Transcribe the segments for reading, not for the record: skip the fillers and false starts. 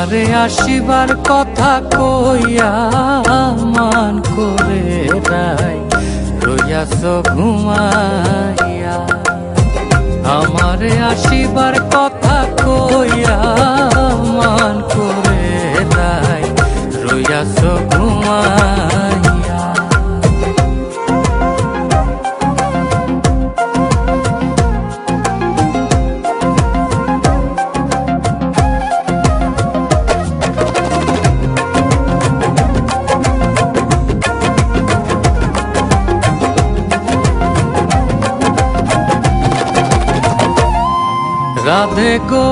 আমারে আসিবার কথা কইয়া মান করে রাই রইয়াছ ঘুমাইয়া। আমারে আসিবার কথা কইয়া মান করে রাই রইয়াছ ঘুমাইয়া। রাধে গো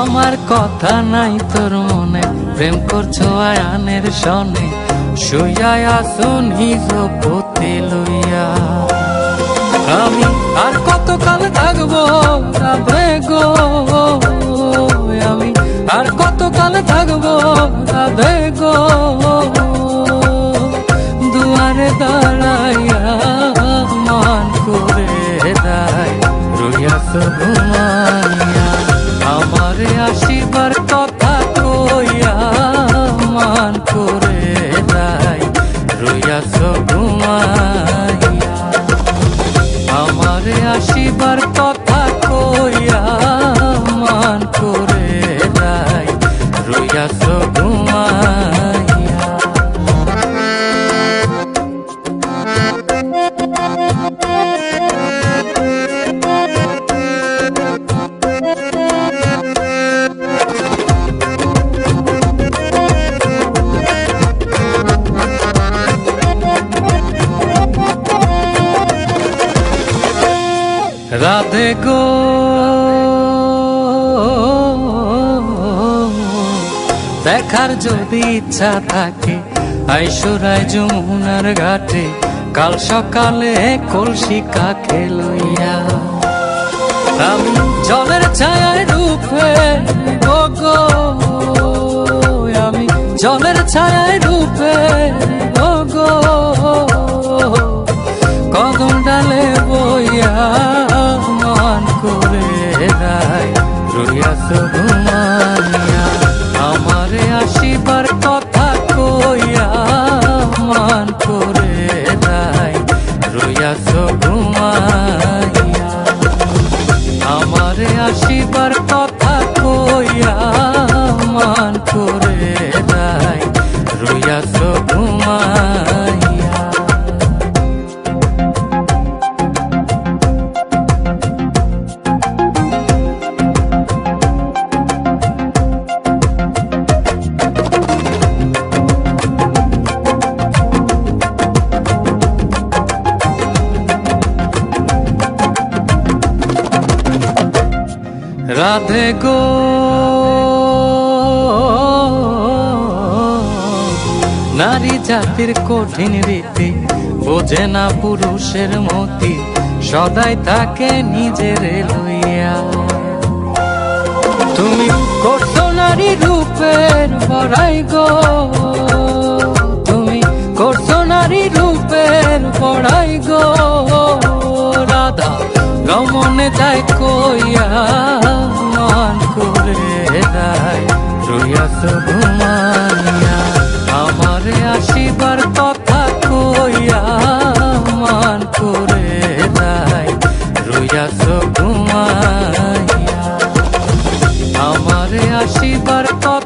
আমার কথা নাই তোর মনে, প্রেম করছো আয়ানের সনে, শুইয়া আসো নিজ পতি লইয়া। আমি আর কতকাল থাকবো রাধে গো, আমি আর কতকাল থাকবো রাধে গো, দুয়ারে দাঁড়াইয়া মান করে দাই রইয়াছ ঘুমাইয়া। আমারে আসিবার কথা কইয়া মান করে দাই রইয়াছ ঘুমাইয়া। আমারে আসিবার কথা কইয়া মান করে দাই রইয়াছ ঘুমাইয়া। রাধে গো দেখার যদি ইচ্ছা থাকে আইসুরায় যমুনার ঘাটে, কাল সকালে কলসি কাকে লইয়া। আমি জলের ছায়ায় রূপে গো, আমি জলের ছায়ায় রূপে গো, কদম ডালে বইয়া মান করে রাই রইয়াছ ঘুমাইয়া। আমারে আসিবার কথা কইয়া মান করে রাই রইয়াছ ঘুমাইয়া। আমারে আসিবার কথা কইয়া মান করে রাই রইয়াছ ঘুমাইয়া। রাধে গো নারী জাতির কঠিন রীতি, বোঝে না পুরুষের মতি, সদাই থাকে নিজের লইয়া। তুমি করছো নারী রূপের বড়াই গো, তুমি করছো নারী রূপের বড়াই গো, রাধা রমনে যায় কইয়া মান করে দাই রইয়াছ ঘুমাইয়া। আমারে আসিবার কথা কইয়া মান করে দাই রইয়াছ ঘুমাইয়া। আমারে আসিবার কথা